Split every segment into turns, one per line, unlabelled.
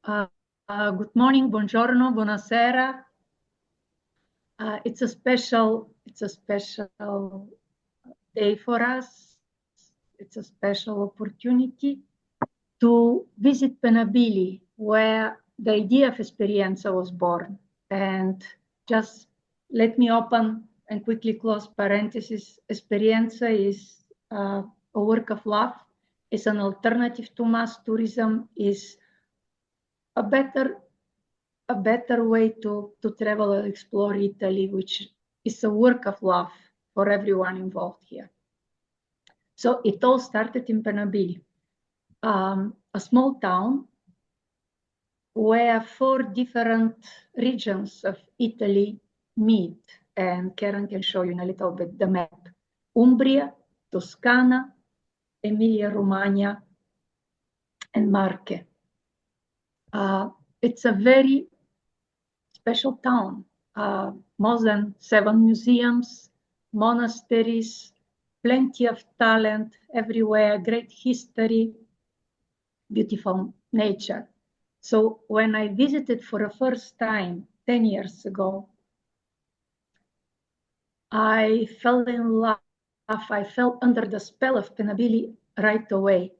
Good morning, buongiorno, buonasera. It's a special day for us. It's a special opportunity to visit Pennabilli, where the idea of Esperienza was born. And just let me open and quickly close parentheses. Esperienza is a work of love. It's an alternative to mass tourism. Is a better way to travel and explore Italy, which is a work of love for everyone involved here. So it all started in Pennabilli, a small town where 4 different regions of Italy meet, and Karen can show you in a little bit the map. Umbria, Toscana, Emilia-Romagna, and Marche. It's a very special town. More than 7 museums, monasteries, plenty of talent everywhere, great history, beautiful nature. So when I visited for the first time 10 years ago, I fell in love. I fell under the spell of Pennabilli right away.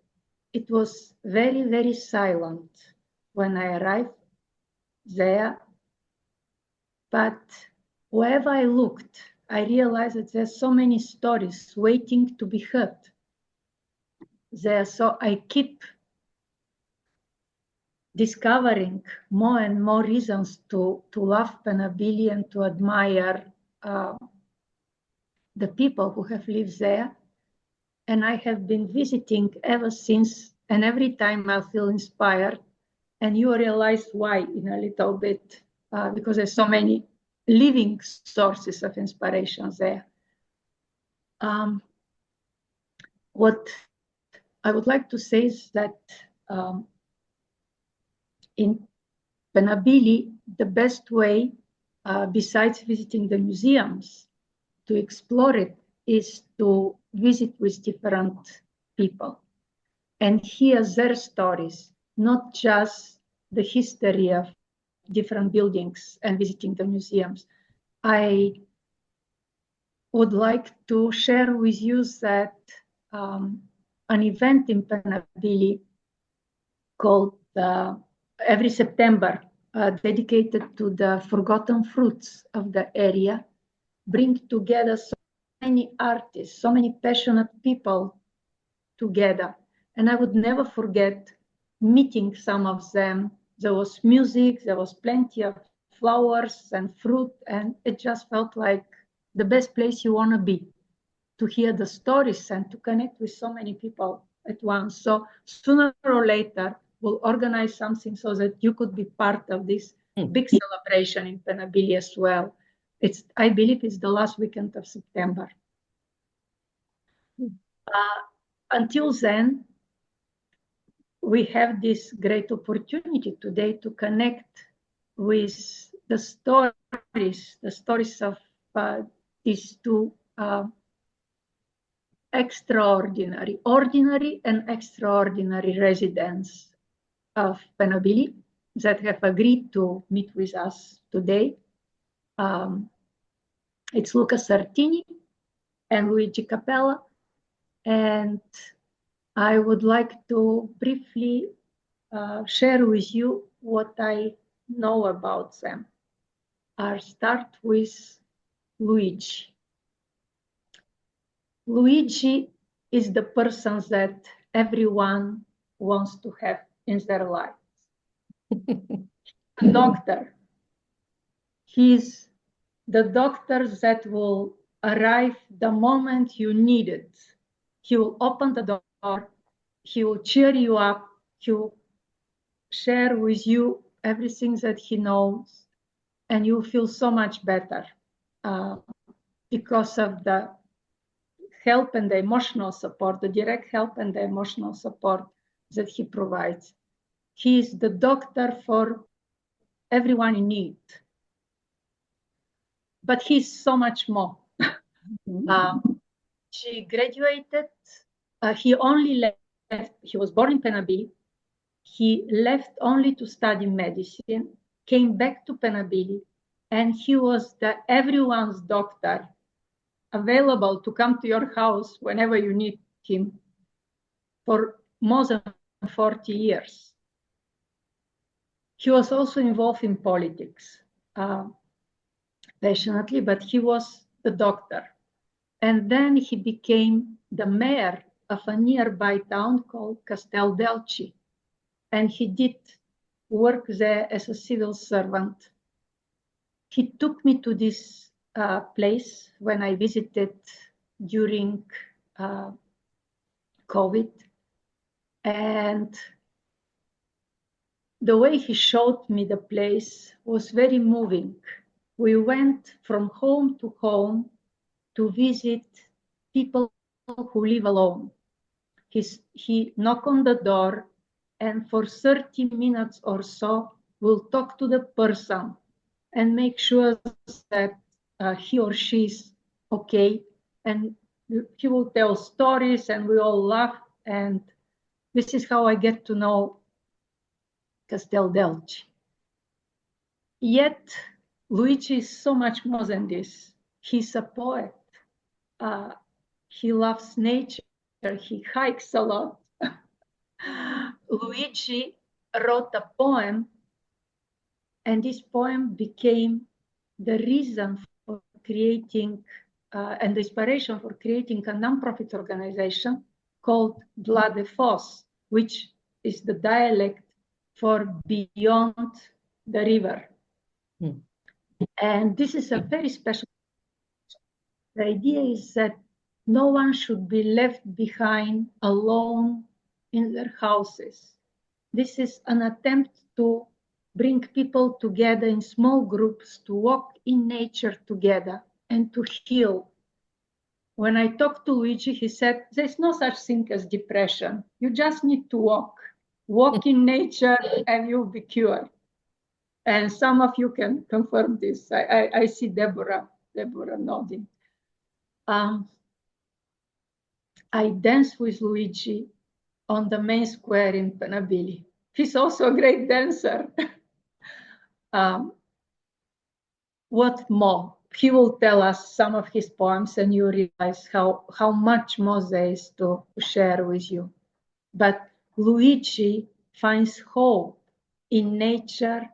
It was very, very silent when I arrived there. But wherever I looked, I realized that there's so many stories waiting to be heard there. So I keep discovering more and more reasons to love Pennabilli and to admire the people who have lived there. And I have been visiting ever since, and every time I feel inspired. And you realize why in a little bit, because there's so many living sources of inspiration there. What I would like to say is that in Pennabilli, the best way, besides visiting the museums, to explore it is to visit with different people and hear their stories, not just the history of different buildings and visiting the museums. I would like to share with you that an event in Pennabilli called every September, dedicated to the forgotten fruits of the area, bring together so many artists, so many passionate people together. And I would never forget meeting some of them. There was music, there was plenty of flowers and fruit, and it just felt like the best place you want to be, to hear the stories and to connect with so many people at once. So sooner or later, we'll organize something so that you could be part of this big celebration in Pennabilli as well. I believe it's the last weekend of September. Until then, we have this great opportunity today to connect with the stories of these 2 ordinary and extraordinary residents of Pennabilli that have agreed to meet with us today. It's Luca Sartini and Luigi Cappella, and I would like to briefly share with you what I know about them. I'll start with Luigi. Luigi is the person that everyone wants to have in their lives. A doctor. He's the doctor that will arrive the moment you need it. He will open the door, he will cheer you up, he will share with you everything that he knows, and you feel so much better because of the help and the emotional support, the direct help and the emotional support that he provides. He is the doctor for everyone in need. But he's so much more. She graduated, he only left, he was born in Pennabilli, He left only to study medicine, came back to Pennabilli, and he was everyone's doctor, available to come to your house whenever you need him for more than 40 years. He was also involved in politics passionately, but he was the doctor. And then he became the mayor of a nearby town called Casteldelci. And he did work there as a civil servant. He took me to this place when I visited during COVID. And the way he showed me the place was very moving. We went from home to home to visit people who live alone. He knocked on the door, and for 30 minutes or so, we'll talk to the person and make sure that he or she is okay. And he will tell stories, and we all laugh. And this is how I get to know Casteldelci. Yet, Luigi is so much more than this. He's a poet. He loves nature. He hikes a lot. Luigi wrote a poem, and this poem became the reason for creating and the inspiration for creating a nonprofit organization called Blood de Foss, which is the dialect for beyond the river. And this is a very special. The idea is that no one should be left behind alone in their houses. This is an attempt to bring people together in small groups to walk in nature together and to heal. When I talked to Luigi, he said, there's no such thing as depression. You just need to walk. Walk in nature and you'll be cured. And some of you can confirm this. I see Deborah nodding. I danced with Luigi on the main square in Pennabilli. He's also a great dancer. What more? He will tell us some of his poems, and you realize how much more there is to share with you. But Luigi finds hope in nature,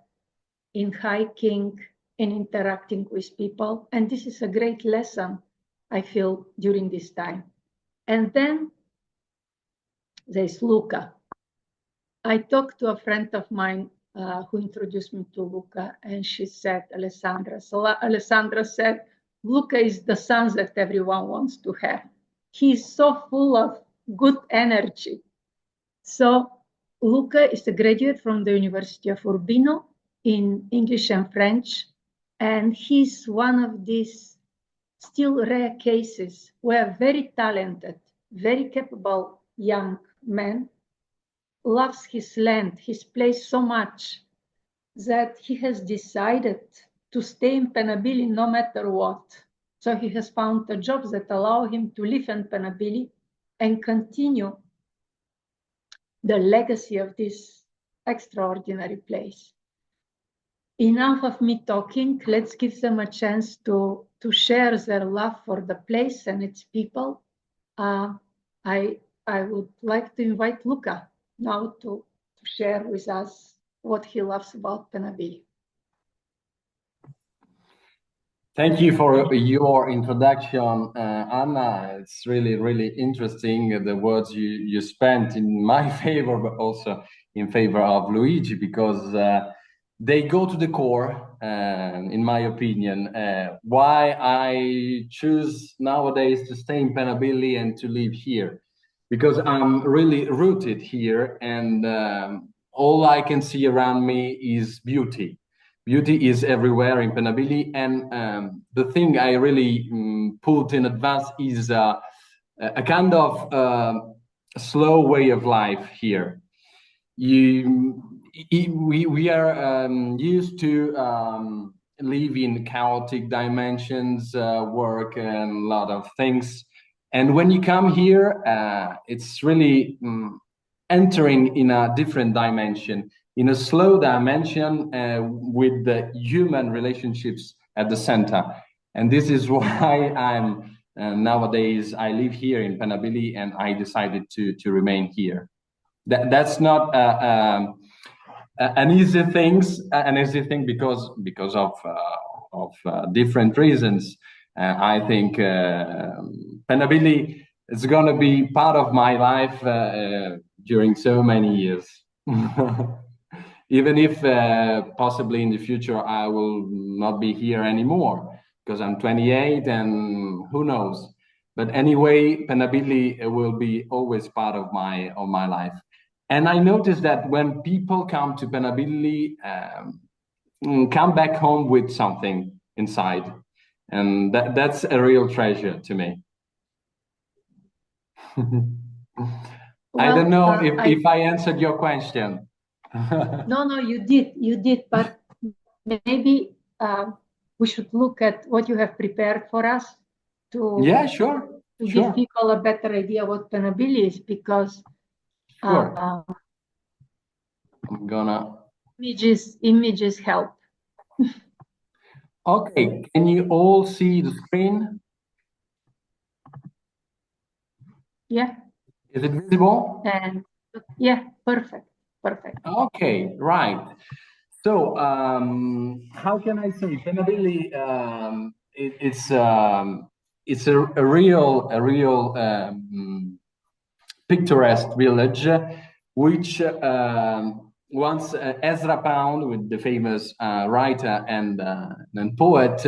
in hiking, in interacting with people. And this is a great lesson, I feel, during this time. And then there's Luca. I talked to a friend of mine who introduced me to Luca, and she said, Alessandra. So Alessandra said, Luca is the son that everyone wants to have. He's so full of good energy. So Luca is a graduate from the University of Urbino in English and French, and he's one of these still rare cases where very talented, very capable young man loves his land, his place so much that he has decided to stay in Pennabilli no matter what. So he has found a job that allows him to live in Pennabilli and continue the legacy of this extraordinary place. Enough of me talking. Let's give them a chance to share their love for the place and its people. I would like to invite Luca now to share with us what he loves about Pennabilli.
Thank you for your introduction, Anna. It's really, really interesting, the words you spent in my favor, but also in favor of Luigi, because they go to the core, in my opinion, why I choose nowadays to stay in Pennabilli and to live here. Because I'm really rooted here, and all I can see around me is beauty. Beauty is everywhere in Pennabilli, and the thing I really put in advance is a kind of slow way of life here. We are used to live in chaotic dimensions, work and a lot of things. And when you come here, it's really entering in a different dimension, in a slow dimension with the human relationships at the center. And this is why I'm nowadays I live here in Pennabilli, and I decided to remain here. That's not an easy thing because of different reasons. I think Pennabilli is going to be part of my life during so many years. Even if possibly in the future I will not be here anymore because I'm 28 and who knows. But anyway, Pennabilli will be always part of my life. And I noticed that when people come to Pennabilli, come back home with something inside. And that's a real treasure to me. I don't know if I answered your question.
No, you did, but maybe we should look at what you have prepared for us to give people a better idea what Pennabilli is, because
I'm gonna
images help.
Okay, can you all see the screen?
Yeah.
Is it visible?
And yeah, perfect.
Okay, right. So how can I say Pennabilli? It's a real picturesque village, which once Ezra Pound, with the famous writer and poet,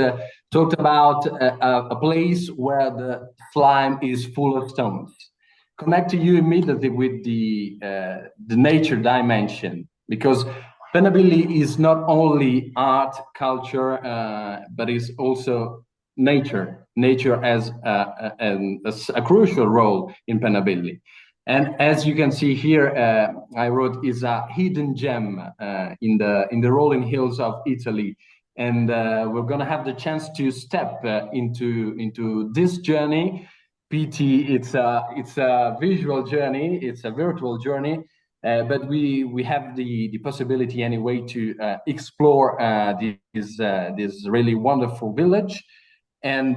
talked about a place where the slime is full of stones. Connect you immediately with the nature dimension, because Pennabilli is not only art, culture, but is also nature. Nature has a crucial role in Pennabilli. And as you can see here, I wrote is a hidden gem in the rolling hills of Italy. And we're going to have the chance to step into this journey. PT, it's a visual journey, it's a virtual journey, but we have the possibility anyway to explore this really wonderful village, and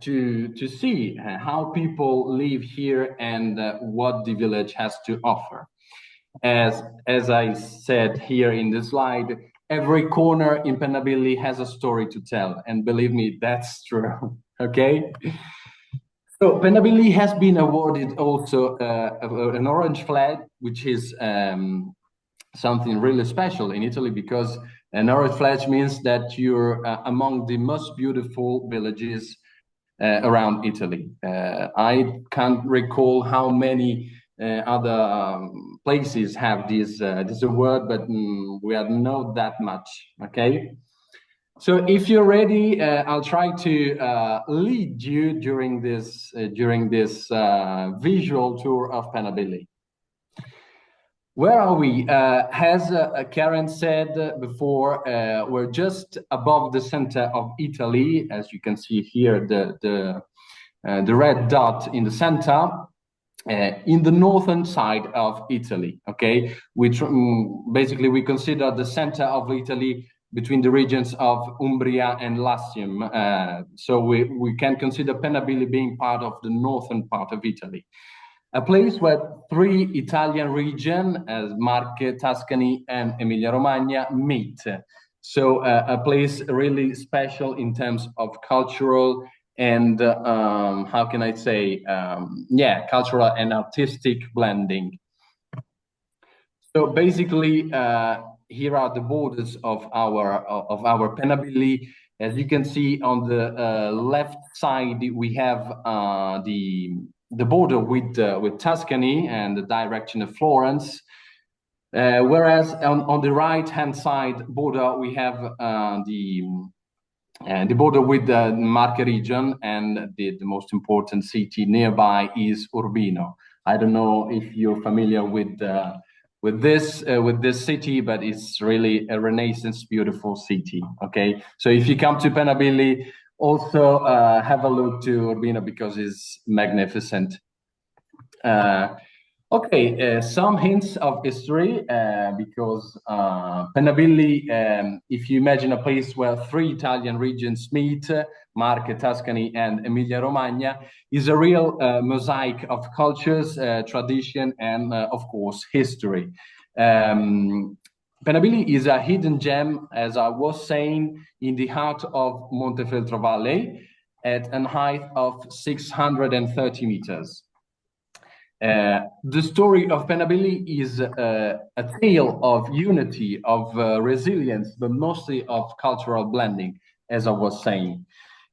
to see how people live here and what the village has to offer. As I said here in the slide, every corner in Pennabilli has a story to tell, and believe me, that's true. Okay. So Pennabilli has been awarded also an orange flag, which is something really special in Italy, because an orange flag means that you're among the most beautiful villages around Italy. I can't recall how many other places have this award, but we are not that much. Okay. So if you're ready, I'll try to lead you during this visual tour of Pennabilli. Where are we? As Karen said before, we're just above the center of Italy. As you can see here, the red dot in the center, in the northern side of Italy. Okay, which basically we consider the center of Italy between the regions of Umbria and Latium. So we can consider Pennabilli being part of the northern part of Italy. A place where three Italian regions, as Marche, Tuscany, and Emilia-Romagna, meet. So a place really special in terms of cultural and, how can I say, cultural and artistic blending. So basically, here are the borders of our Pennabilli. As you can see on the left side, we have the border with Tuscany and the direction of Florence. Whereas on the right-hand side border, we have the border with the Marche region, and the most important city nearby is Urbino. I don't know if you're familiar with this city, but it's really a Renaissance beautiful city. Okay, so if you come to Pennabilli, also have a look to Urbino because it's magnificent. Okay, some hints of history, because Pennabilli, if you imagine a place where three Italian regions meet, Marche, Tuscany, and Emilia-Romagna, is a real mosaic of cultures, tradition, and of course, history. Pennabilli is a hidden gem, as I was saying, in the heart of Montefeltro Valley at a height of 630 meters. The story of Pennabilli is a tale of unity, of resilience, but mostly of cultural blending, as I was saying.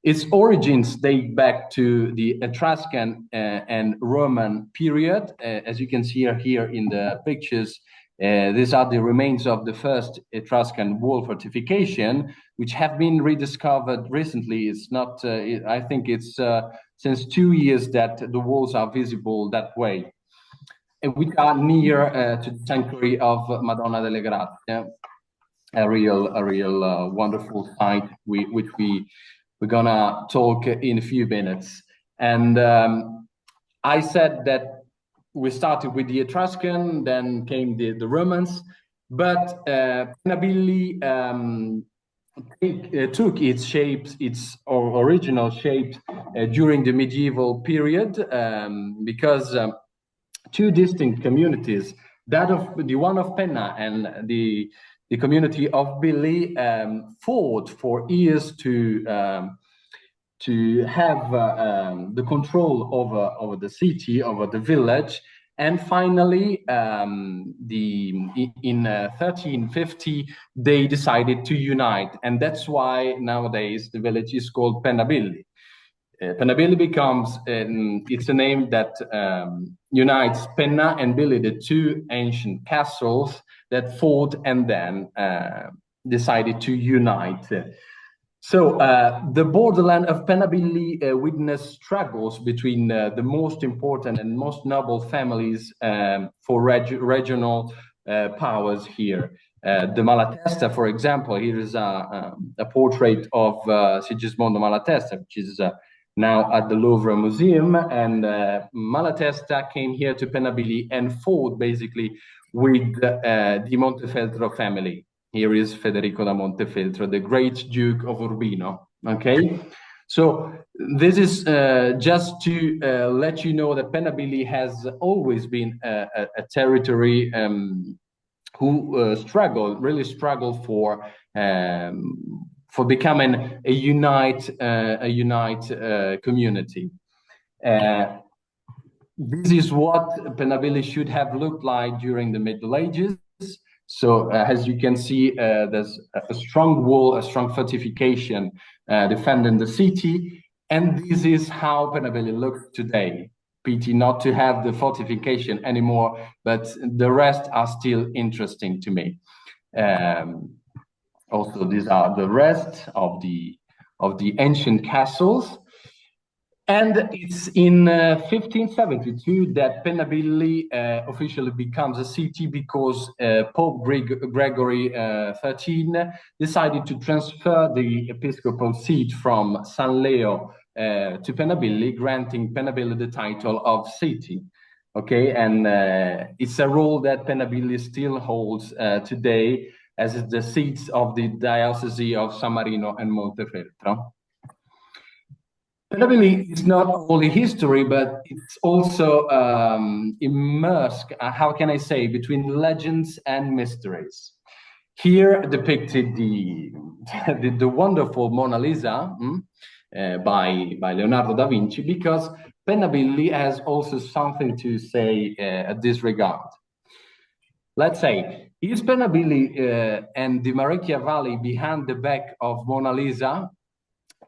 Its origins date back to the Etruscan and Roman period. As you can see here in the pictures, these are the remains of the first Etruscan wall fortification, which have been rediscovered recently. It's not, I think it's since 2 years that the walls are visible that way. And we are near to the sanctuary of Madonna delle Grazie, a real wonderful site, which we're gonna talk in a few minutes. And I said that we started with the Etruscan, then came the Romans, but Pennabilli took its shapes, its original shapes during the medieval period, because two distinct communities, that of the one of Penna and the community of Billi, fought for years to have the control over the city, over the village. And finally, in 1350, they decided to unite. And that's why nowadays the village is called Pennabilli. Pennabilli becomes, it's a name that unites Penna and Billi, the two ancient castles that fought and then decided to unite. So the borderland of Pennabilli witnessed struggles between the most important and most noble families for regional powers here. The Malatesta, for example, here is a portrait of Sigismondo Malatesta, which is now at the Louvre Museum. And Malatesta came here to Pennabilli and fought basically with the Montefeltro family. Here is Federico da Montefeltro, the great Duke of Urbino. Okay, so this is just to let you know that Pennabilli has always been a territory who really struggled for becoming a unite community. This is what Pennabilli should have looked like during the Middle Ages. So as you can see, there's a strong wall, a strong fortification defending the city. And this is how Pennabilli looks today. Pity not to have the fortification anymore, but the rest are still interesting to me. Also, these are the rest of the ancient castles. And it's in 1572 that Pennabilli officially becomes a city because Pope Gregory XIII decided to transfer the episcopal seat from San Leo to Pennabilli, granting Pennabilli the title of city. Okay, and it's a role that Pennabilli still holds today as the seats of the Diocese of San Marino and Montefeltro. Pennabilli is not only history, but it's also immersed, how can I say, between legends and mysteries. Here depicted the wonderful Mona Lisa by Leonardo da Vinci, because Pennabilli has also something to say at this regard. Let's say, is Pennabilli and the Marecchia Valley behind the back of Mona Lisa?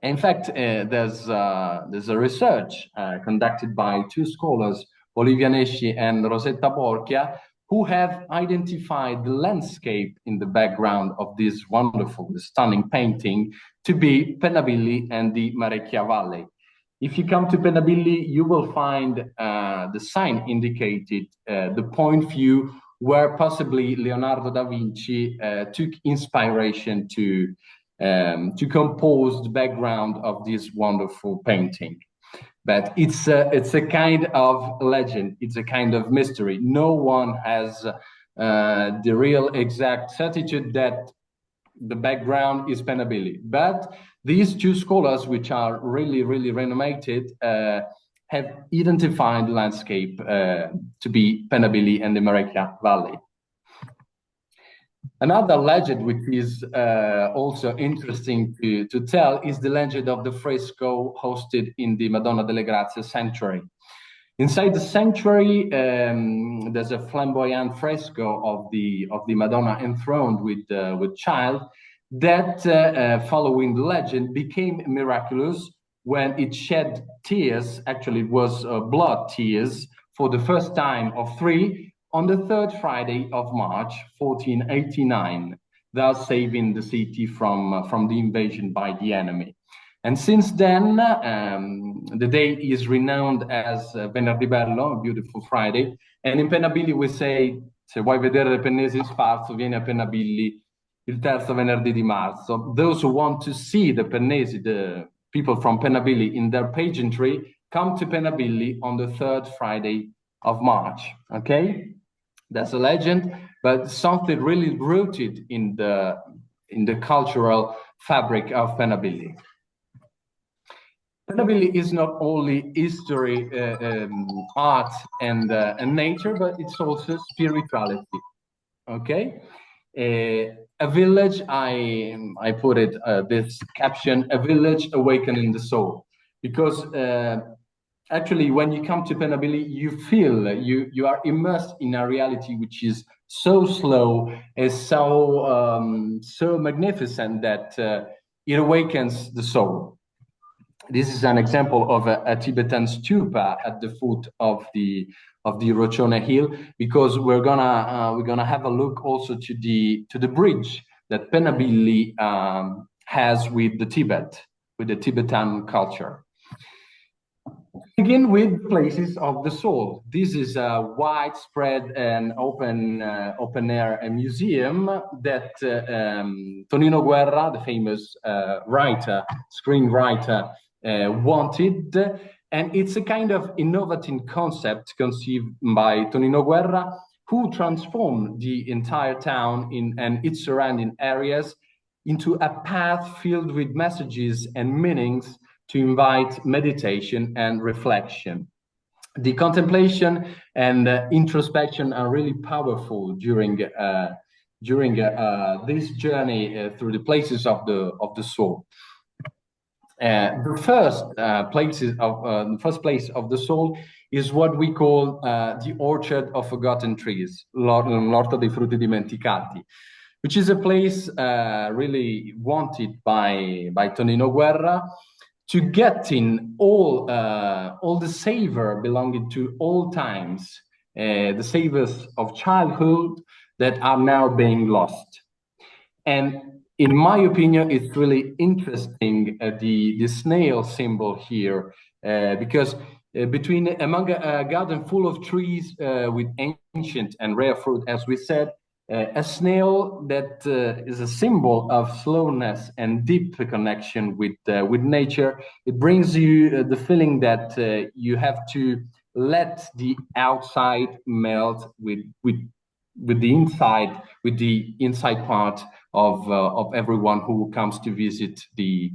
In fact, there's a research conducted by two scholars, Olivia Nesci and Rosetta Borchia, who have identified the landscape in the background of this wonderful, stunning painting to be Pennabilli and the Marecchia Valley. If you come to Pennabilli, you will find the sign indicated, the point view, where possibly Leonardo da Vinci took inspiration to compose the background of this wonderful painting. but it's a kind of legend. It's a kind of mystery. No one has the real exact certitude that the background is Pennabilli. But these two scholars, which are really, really renowned, have identified the landscape to be Pennabilli and the Marecchia Valley. Another legend, which is also interesting to tell, is the legend of the fresco hosted in the Madonna delle Grazie sanctuary. Inside the sanctuary, there's a flamboyant fresco of the Madonna enthroned with child that, following the legend, became miraculous when it shed tears. Actually, it was blood tears for the first time of three on the third Friday of March, 1489, thus saving the city from the invasion by the enemy. And since then, the day is renowned as Venerdì Bello, beautiful Friday. And in Pennabilli we say, se vuoi vedere le pennesi in sfarzo, vieni a Pennabilli il terzo venerdì di marzo. Those who want to see the pennesi, the people from Pennabilli in their pageantry, come to Pennabilli on the third Friday of March, okay? That's a legend, but something really rooted in the cultural fabric of Pennabilli. Pennabilli is not only history, art, and nature, but it's also spirituality. Okay, a village. I put it this caption: a village awakening the soul, because actually, when you come to Pennabilli, you feel you are immersed in a reality which is so slow, is so magnificent that it awakens the soul. This is an example of a Tibetan stupa at the foot of the Rocione Hill, because we're gonna have a look also to the bridge that Pennabilli has with the Tibet, with the Tibetan culture. Begin with places of the soul. This is a widespread and open air museum that Tonino Guerra, the famous screenwriter, wanted, and it's a kind of innovative concept conceived by Tonino Guerra, who transformed the entire town and its surrounding areas into a path filled with messages and meanings to invite meditation and reflection. The contemplation and introspection are really powerful during this journey through the places of the soul. The first place of the soul is what we call the Orchard of Forgotten Trees, l'Orto dei Frutti Dimenticati, which is a place really wanted by Tonino Guerra, to get in all the savor belonging to old times, the savors of childhood that are now being lost. And in my opinion, it's really interesting, the snail symbol here, because among a garden full of trees with ancient and rare fruit, as we said, a snail that is a symbol of slowness and deep connection with nature. It brings you the feeling that you have to let the outside melt with the inside part of everyone who comes to visit the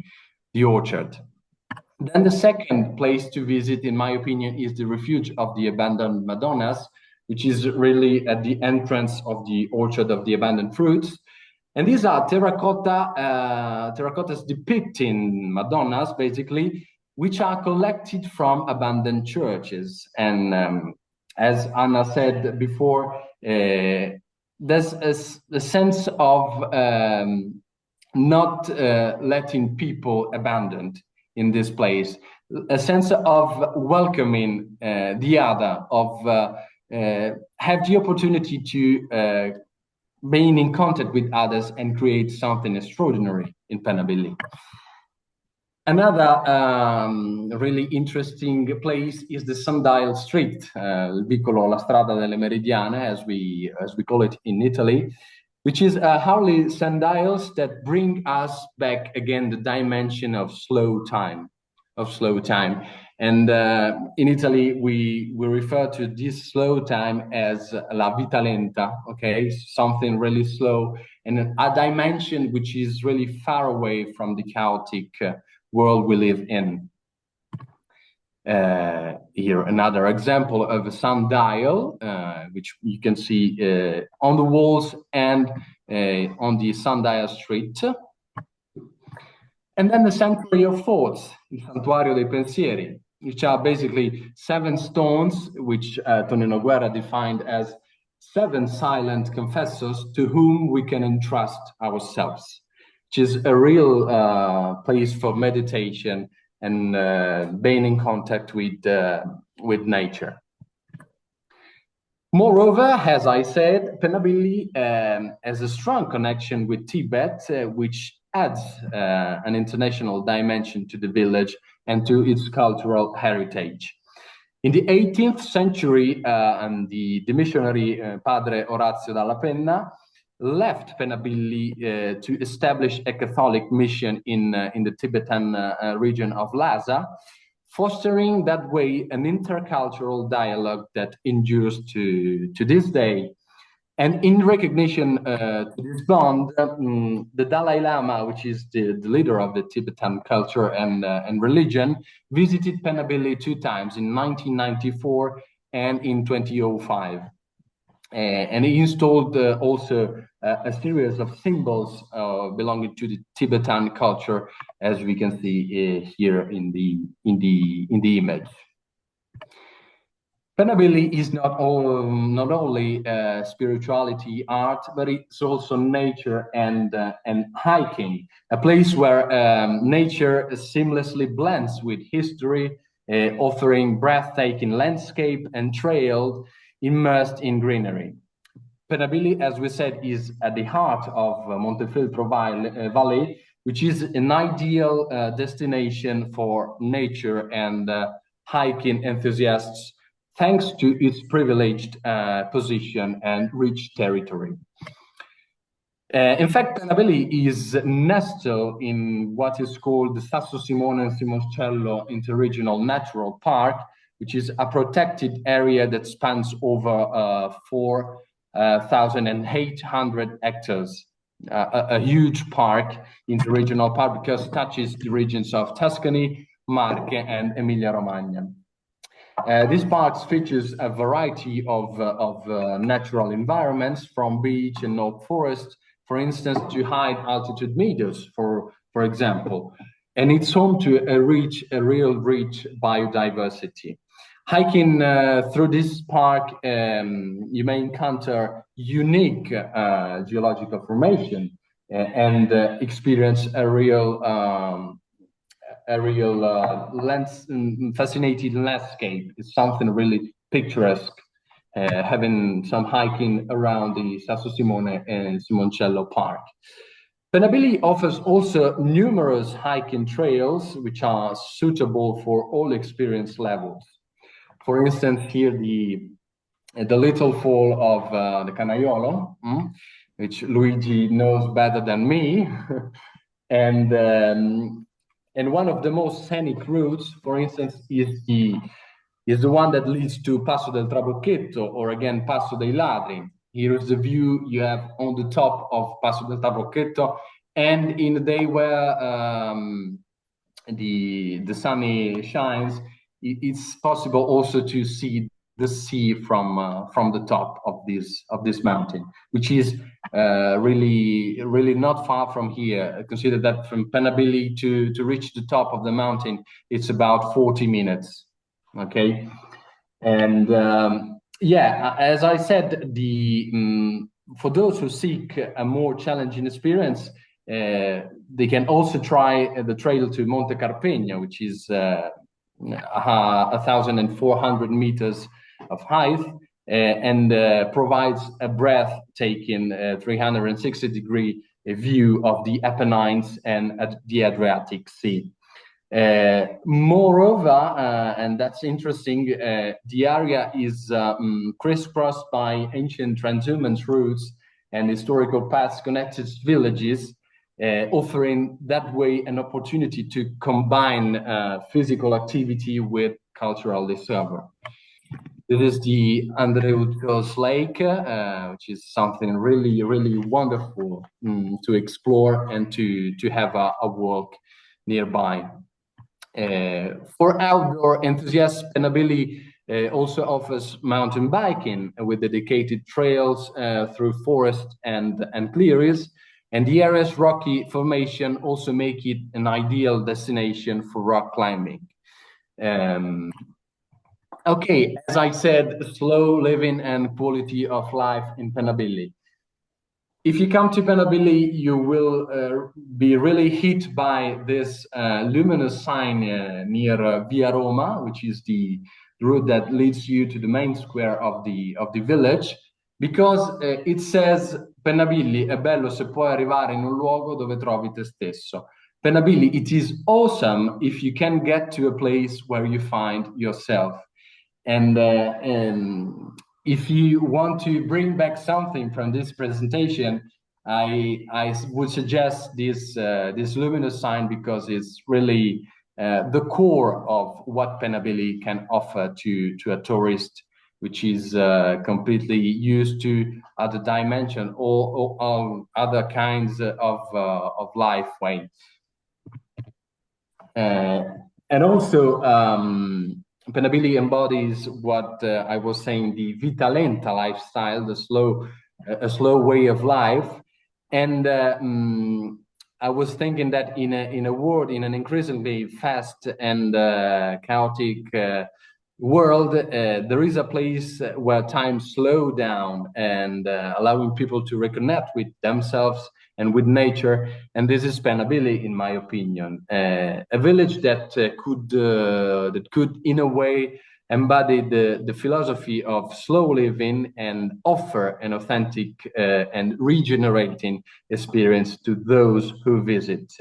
orchard. Then the second place to visit, in my opinion, is the refuge of the abandoned Madonnas, which is really at the entrance of the Orchard of the Abandoned Fruits. And these are terracottas depicting Madonnas, basically, which are collected from abandoned churches. And as Anna said before, there's a sense of not letting people abandoned in this place, a sense of welcoming the other, of have the opportunity to being in contact with others and create something extraordinary in Pennabilli. Another really interesting place is the Sundial Street, il vicolo, la strada delle Meridiane, as we call it in Italy, which is hourly sundials that bring us back again the dimension of slow time. And in Italy, we refer to this slow time as la vita lenta, okay? Something really slow and a dimension which is really far away from the chaotic world we live in. Here, another example of a sundial, which you can see on the walls and on the sundial street. And then the Sanctuary of Thoughts, il Santuario dei Pensieri, which are basically 7 stones, which Tonino Guerra defined as 7 silent confessors to whom we can entrust ourselves, which is a real place for meditation and being in contact with nature. Moreover, as I said, Pennabilli has a strong connection with Tibet, which adds an international dimension to the village and to its cultural heritage. In the 18th century, and the missionary Padre Orazio dalla Penna left Pennabilli to establish a Catholic mission in the Tibetan region of Lhasa, fostering that way an intercultural dialogue that endures to this day. And in recognition to this bond, the Dalai Lama, which is the leader of the Tibetan culture and religion, visited Pennabilli 2 times, in 1994 and in 2005. And he installed also a series of symbols belonging to the Tibetan culture, as we can see here in the image. Pennabilli is not only spirituality, art, but it's also nature and hiking, a place where nature seamlessly blends with history, offering breathtaking landscape and trails immersed in greenery. Pennabilli, as we said, is at the heart of Montefeltro Valley, which is an ideal destination for nature and hiking enthusiasts, thanks to its privileged position and rich territory. In fact, Pennabilli is nestled in what is called the Sasso Simone and Simoncello Interregional Natural Park, which is a protected area that spans over 4,800 hectares, a huge park, interregional park, because it touches the regions of Tuscany, Marche, and Emilia-Romagna. This park features a variety of natural environments, from beach and oak forest, for instance, to high altitude meadows, for example. And it's home to a real rich biodiversity. Hiking through this park, you may encounter unique geological formation and experience a real fascinating landscape. It's something really picturesque, having some hiking around the Sasso Simone and Simoncello Park. Pennabilli offers also numerous hiking trails which are suitable for all experience levels. For instance, here the little fall of the Canaiolo, which Luigi knows better than me, and one of the most scenic routes, for instance, is the one that leads to Passo del Trabocchetto, or again Passo dei Ladri. Here is the view you have on the top of Passo del Trabocchetto, and in the day where the sun shines, it's possible also to see the sea from the top of this mountain, which is really not far from here. Consider that from Pennabilli to reach the top of the mountain, it's about 40 minutes. Okay, and yeah, as I said, for those who seek a more challenging experience, they can also try the trail to Monte Carpegna, which is 1,400 meters of height, and provides a breathtaking 360-degree view of the Apennines and the Adriatic Sea. Moreover, and that's interesting, the area is crisscrossed by ancient transhumance routes and historical paths connected villages, offering that way an opportunity to combine physical activity with cultural discovery. This is the Andreutos Lake, which is something really, really wonderful to explore and to have a walk nearby. For outdoor enthusiasts, Pennabilli also offers mountain biking with dedicated trails through forest and clearings, and the area's rocky formation also make it an ideal destination for rock climbing. Okay, as I said, slow living and quality of life in Pennabilli. If you come to Pennabilli, you will be really hit by this luminous sign near Via Roma, which is the route that leads you to the main square of the village, because it says Pennabilli è bello se puoi arrivare in un luogo dove trovi te stesso. Pennabilli, it is awesome if you can get to a place where you find yourself. And if you want to bring back something from this presentation, I would suggest this luminous sign, because it's really the core of what Pennabilli can offer to a tourist, which is completely used to other dimension or other kinds of life ways. And also, Pennabilli embodies what I was saying, the vita lenta lifestyle, a slow way of life. And I was thinking that in an increasingly fast and chaotic world, there is a place where time slows down and allowing people to reconnect with themselves and with nature, and this is Pennabilli, in my opinion, a village that could, in a way, embody the philosophy of slow living and offer an authentic and regenerating experience to those who visit.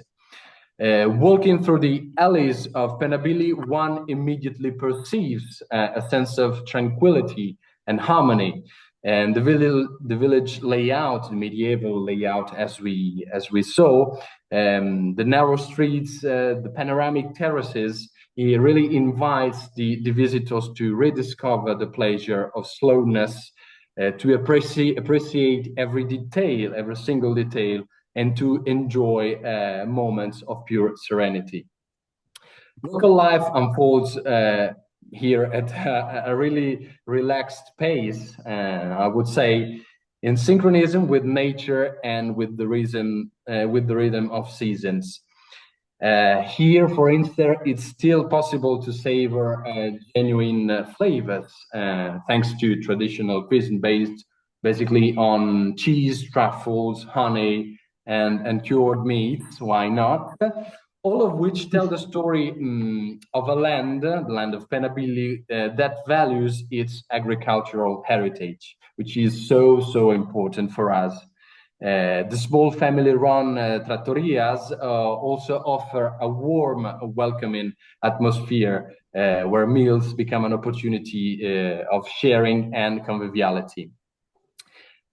Walking through the alleys of Pennabilli, one immediately perceives a sense of tranquility and harmony. And the village layout, the medieval layout, as we saw, the narrow streets, the panoramic terraces, it really invites the visitors to rediscover the pleasure of slowness, to appreciate every detail, every single detail, and to enjoy moments of pure serenity. Local life unfolds here at a really relaxed pace, I would say, in synchronism with nature and with the rhythm of seasons. Here, for instance, it's still possible to savor genuine flavors thanks to traditional cuisine based basically on cheese, truffles, honey, and cured meats. Why not? All of which tell the story of a land, the land of Pennabilli, that values its agricultural heritage, which is so important for us. The small family-run trattorias also offer a warm, welcoming atmosphere where meals become an opportunity of sharing and conviviality.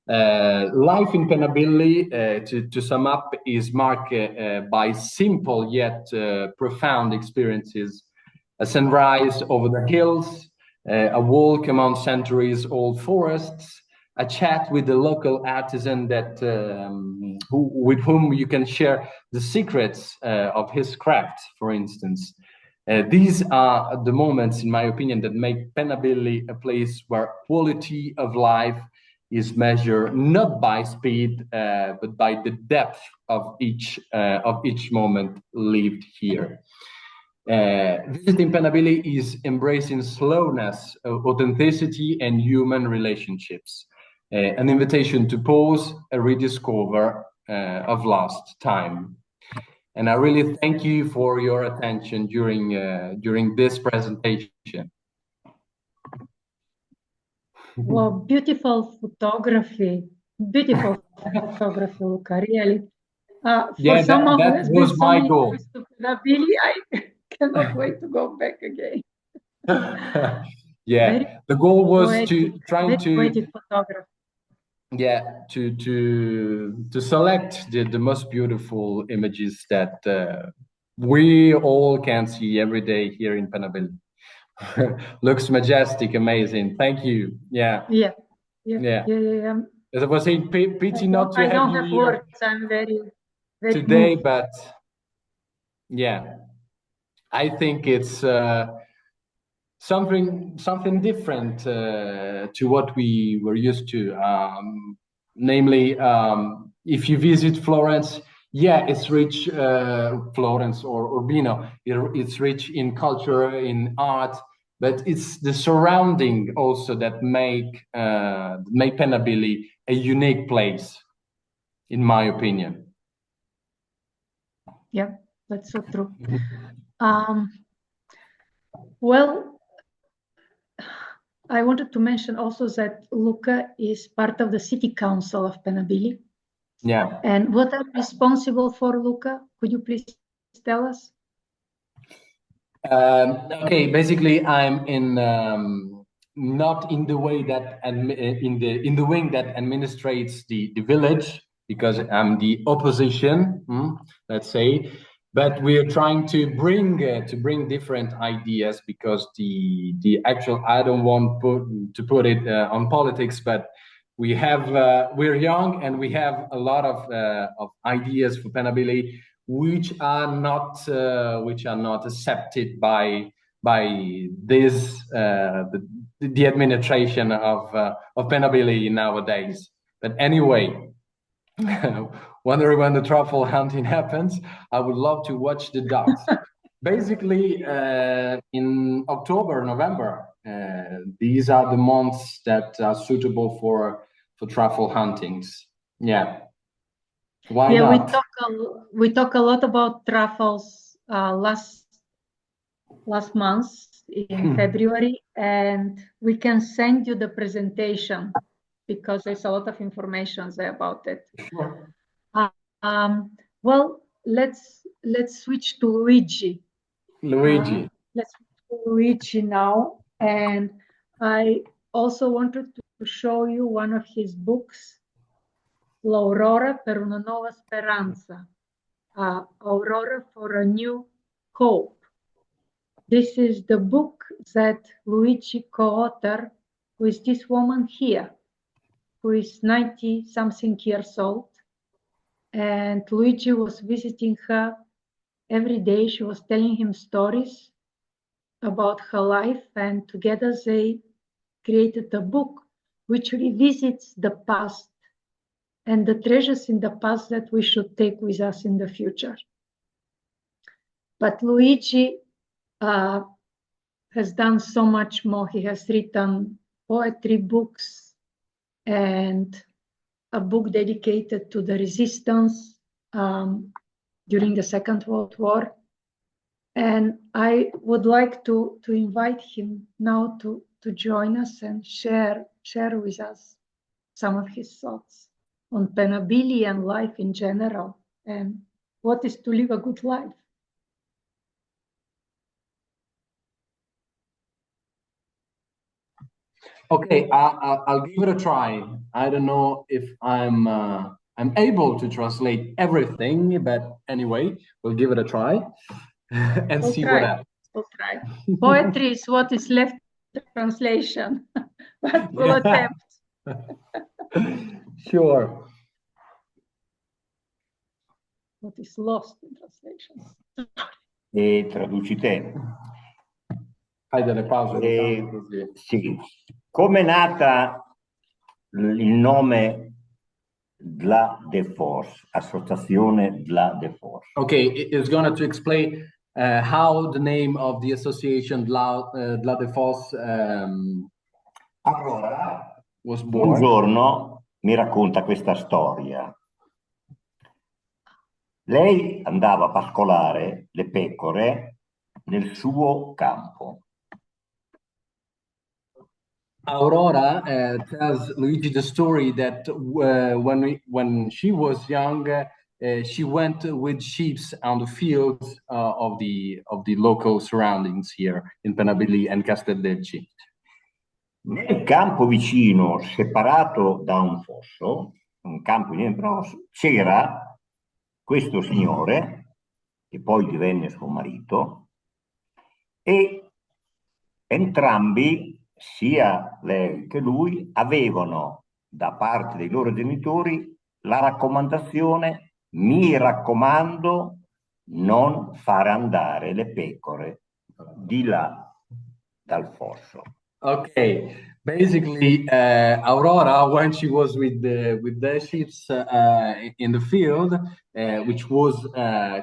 Life in Pennabilli, to sum up, is marked by simple yet profound experiences. A sunrise over the hills, a walk among centuries-old forests, a chat with the local artisan with whom you can share the secrets of his craft, for instance. These are the moments, in my opinion, that make Pennabilli a place where quality of life is measured not by speed, but by the depth of each moment lived here. Visiting Pennabilli is embracing slowness, authenticity, and human relationships. An invitation to pause and rediscover of lost time. And I really thank you for your attention during this presentation.
Well, beautiful photography, Luca, really. For someone who has been so many times to Pennabilli, I cannot wait to go back again.
Yeah, the goal was to try to.
Photography.
yeah, to select the most beautiful images that we all can see every day here in Pennabilli. Looks majestic, amazing. Thank you. Yeah.
Yeah.
As I was saying, pity not to
I
have
don't
you
have
here
words. I'm very, very
today,
moved.
but yeah, I think it's something different to what we were used to. Namely, if you visit Florence, yeah, it's rich, Florence or Urbino, it's rich in culture, in art, but it's the surrounding also that make Pennabilli a unique place, in my opinion.
Yeah, that's so true. Well, I wanted to mention also that Luca is part of the city council of Pennabilli.
Yeah.
And what I'm responsible for, Luca? Could you please tell us?
Okay, basically, I'm in not in the way that in the wing that administrates the village, because I'm the opposition, let's say. But we are trying to bring different ideas, because the actual, I don't want to put it on politics, but we're young and we have a lot of ideas for Pennabilli which are not accepted by this the administration of Pennabilli nowadays. But anyway, wondering when the truffle hunting happens, I would love to watch the ducks. Basically, in October, November, these are the months that are suitable for truffle huntings. Yeah. Why not?
We talk a lot about truffles last month in February, and we can send you the presentation because there's a lot of information there about it.
Sure.
Well, let's switch to Luigi.
Luigi.
Let's switch to Luigi now, and I also wanted to show you one of his books, L'Aurora per una nuova speranza, Aurora for a new hope. This is the book that Luigi co-authored with this woman here, who is 90-something years old. And Luigi was visiting her every day. She was telling him stories about her life, and together they created a book which revisits the past and the treasures in the past that we should take with us in the future. But Luigi has done so much more. He has written poetry books and a book dedicated to the resistance during the Second World War. And I would like to invite him now to join us and share with us some of his thoughts on Pennabilli and life in general, and what is to live a good life.
Okay, I'll give it a try. I don't know if I'm able to translate everything, but anyway, we'll give it a try and see what happens.
We'll try. Poetry is what is left translation, but we'll attempt.
Sure.
What is lost in translations.
E traduci te.
Fai delle pause così.
Sì. Come è nata il nome Dla de Force, Associazione Dla de Force?
Okay, it's going to explain how the name of the association Dla de Force
Allora,
was born.
un giorno mi racconta questa storia. Lei andava a pascolare le pecore nel suo campo.
Aurora tells Luigi the story that when she was young, she went with sheep on the fields of the local surroundings here in Pennabilli and Castellecci.
Nel campo vicino, separato da un fosso, un campo di fosso, c'era questo signore, che poi divenne suo marito, e entrambi, sia lei che lui, avevano da parte dei loro genitori la raccomandazione: mi raccomando, non fare andare le pecore di là dal fosso.
Okay, basically, Aurora, when she was with the ships in the field, which was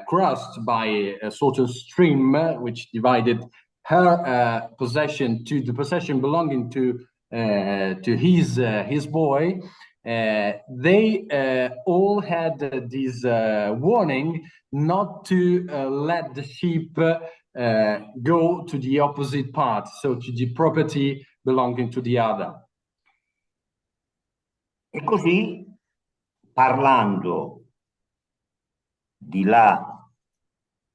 crossed by a sort of stream which divided her possession to the possession belonging to his boy. They all had this warning not to let the sheep go to the opposite part, so to the property belonging to the other.
E così, parlando di là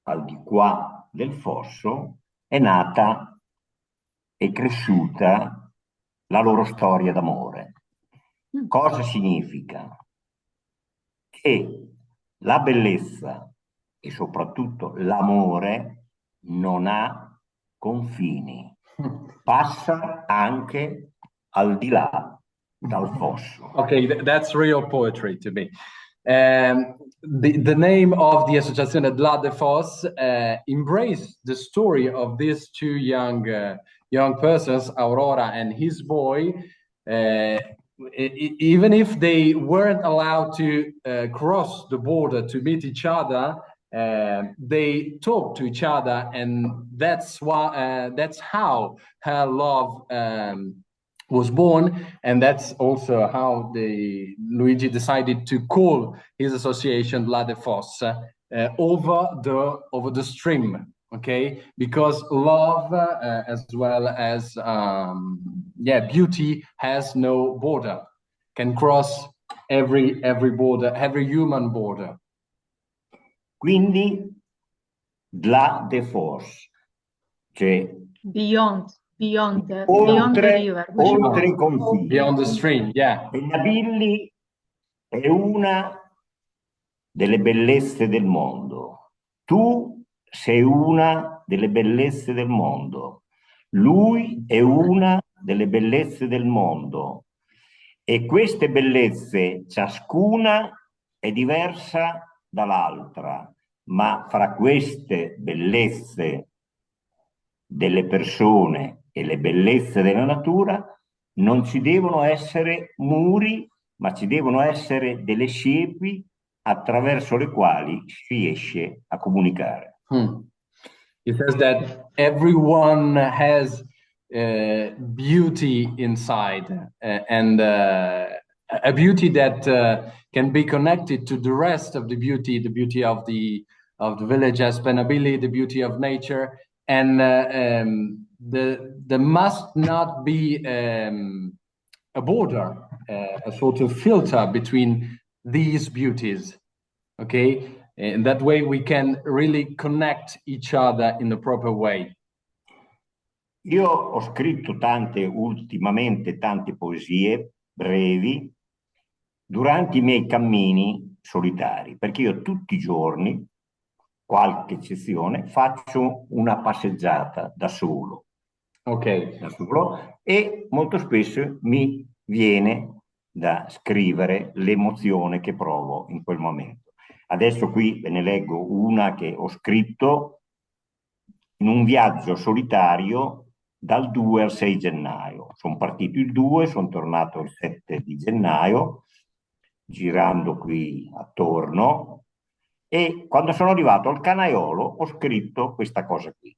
al di qua del fosso, è nata e cresciuta la loro storia d'amore. Cosa significa? Che la bellezza e soprattutto l'amore non ha confini, passa anche al di là dal fosso.
Okay, that's real poetry to me. The name of the Associazione Dla de Foss embraced the story of these two young persons, Aurora and his boy, even if they weren't allowed to cross the border to meet each other. They talked to each other, and that's how her love was born, and that's also how Luigi decided to call his association La de Foss, over the stream, okay? Because love, as well as beauty, has no border, can cross every border, every human border.
Quindi Dla de Foss, cioè
Beyond the
oltre
river.
i confini.
Beyond the stream, yeah.
Pennabilli è una delle bellezze del mondo. Tu sei una delle bellezze del mondo. Lui è una delle bellezze del mondo. E queste bellezze, ciascuna è diversa dall'altra, ma fra queste bellezze delle persone e le bellezze della natura non ci devono essere muri, ma ci devono essere delle siepi attraverso le quali si riesce a comunicare.
He says that everyone has beauty inside, and a beauty that can be connected to the rest of the beauty of the village as Pennabilli, the beauty of nature, and there must not be a border, a sort of filter between these beauties, okay? And that way we can really connect each other in the proper way.
Io ho scritto ultimamente tante poesie brevi durante i miei cammini solitari, perché io tutti i giorni, qualche eccezione, faccio una passeggiata da solo.
Ok.
Da solo, e molto spesso mi viene da scrivere l'emozione che provo in quel momento. Adesso qui ve ne leggo una che ho scritto in un viaggio solitario dal 2 al 6 gennaio. Sono partito il 2, sono tornato il 7 di gennaio, girando qui attorno, e quando sono arrivato al Canaiolo ho scritto questa cosa qui.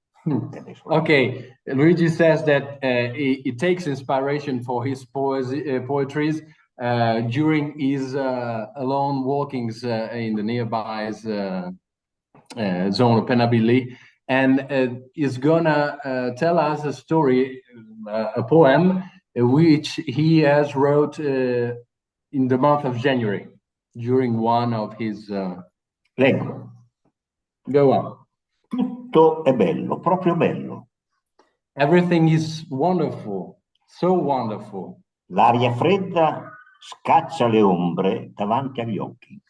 Okay, Luigi says that he takes inspiration for his poetries during his alone walkings in the nearby zone of Pennabilli, and is gonna tell us a story, a poem, which he has wrote in the month of January during one of his.
Leggo.
Go on.
Tutto è bello, proprio bello.
Everything is wonderful, So wonderful.
L'aria fredda scaccia le ombre davanti agli occhi.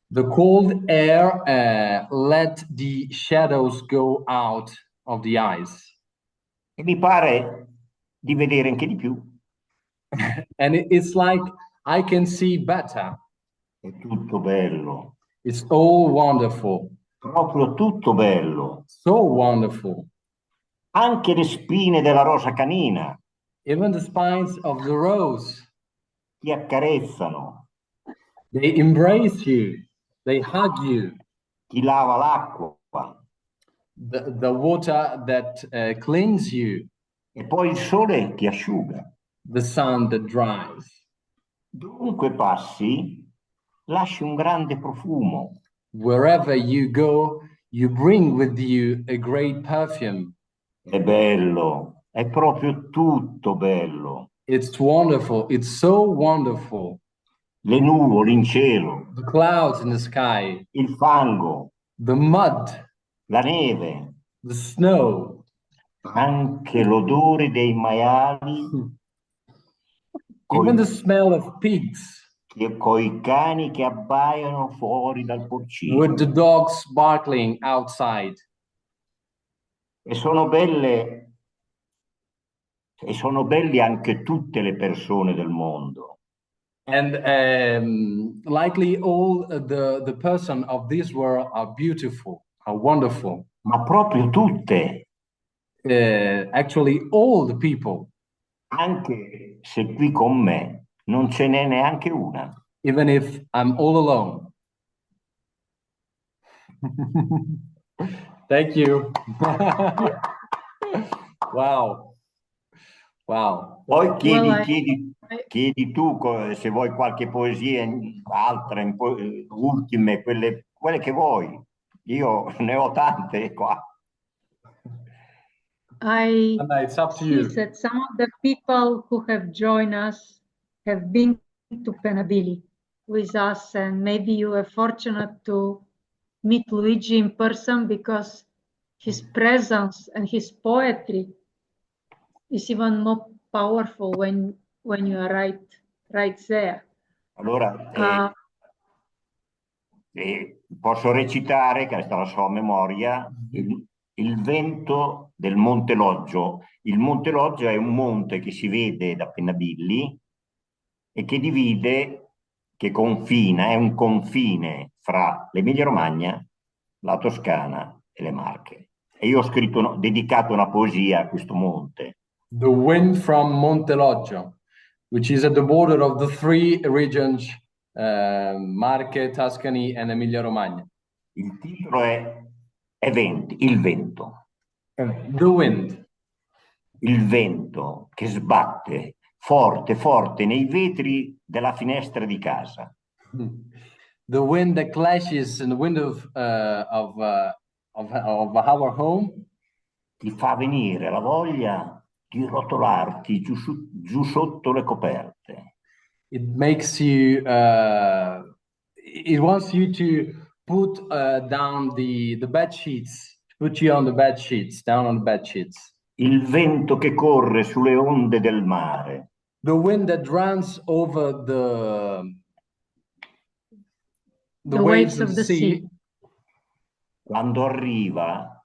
The cold air let the shadows go out of the eyes.
E mi pare di vedere anche di più.
And it's like I can see better.
È tutto bello,
It's all wonderful.
proprio tutto bello.
So wonderful.
Anche le spine della rosa canina
Even the spines of the rose,
ti accarezzano,
they embrace you. They hug you.
ti lava l'acqua
The water that cleans you.
e poi il sole ti asciuga.
The sun that dries.
Dovunque passi, lasci un grande profumo.
Wherever you go, you bring with you a great perfume.
È bello, è proprio tutto bello.
It's wonderful. It's so wonderful.
Le nuvole in cielo,
The clouds in the sky,
il fango,
the mud,
la neve,
the snow,
anche l'odore dei maiali
even the smell of pigs,
coi cani che abbaiano fuori dal porcino.
with the dogs barking outside.
E sono belle, e sono belli anche tutte le persone del mondo.
And likely all the person of this world are beautiful, are wonderful.
Ma proprio tutte,
Actually, all the people,
anche se qui con me non ce n'è neanche una.
even if I'm all alone. Thank you. Wow. Wow.
Poi chiedi,
Well,
chiedi tu se vuoi qualche poesia altra, ultime, quelle che vuoi. Io ne ho tante qua.
Anna,
it's up to
see
you.
that some of the people who have joined us have been to Pennabilli with us, and maybe you were fortunate to meet Luigi in person because his presence and his poetry is even more powerful when you are right there.
Allora, posso recitare, che resta la sua memoria, il vento del Monte Loggio. Il Monte Loggio è un monte che si vede da Pennabilli e che divide, che confina, è un confine fra l'Emilia-Romagna, la Toscana e le Marche. E io ho scritto, dedicato una poesia a questo monte.
The wind from Monteloggio, which is at the border of the three regions, Marche, Tuscany, and Emilia-Romagna.
Il titolo è Il vento.
The wind.
Il vento che sbatte forte, forte nei vetri della finestra di casa.
The wind that clashes in the window of our home.
Ti fa venire la voglia di rotolarti giù sotto le coperte.
It makes you, it wants you to put down the bed sheets, put you on the bed sheets, down on the bed sheets.
Il vento che corre sulle onde del mare.
The wind that runs over the waves of the sea.
Quando arriva,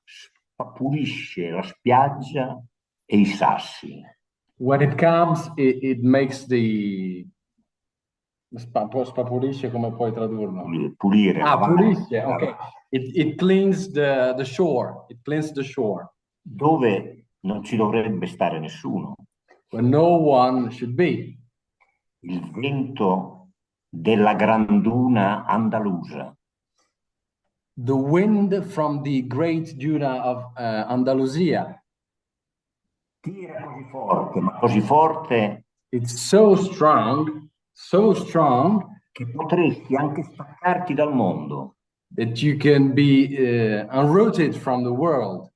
pulisce la spiaggia e i sassi.
When it comes, it makes the spapulisce, come puoi tradurlo?
Pulire.
Pulisce, ok. It cleans the shore. It cleans the shore.
Dove non ci dovrebbe stare nessuno.
Where no one should be.
Il vento della granduna andalusa.
The wind from the great duna of Andalusia.
Tira così forte, ma così forte.
It's so strong
che potresti anche staccarti dal mondo.
That you can be unrooted from the world.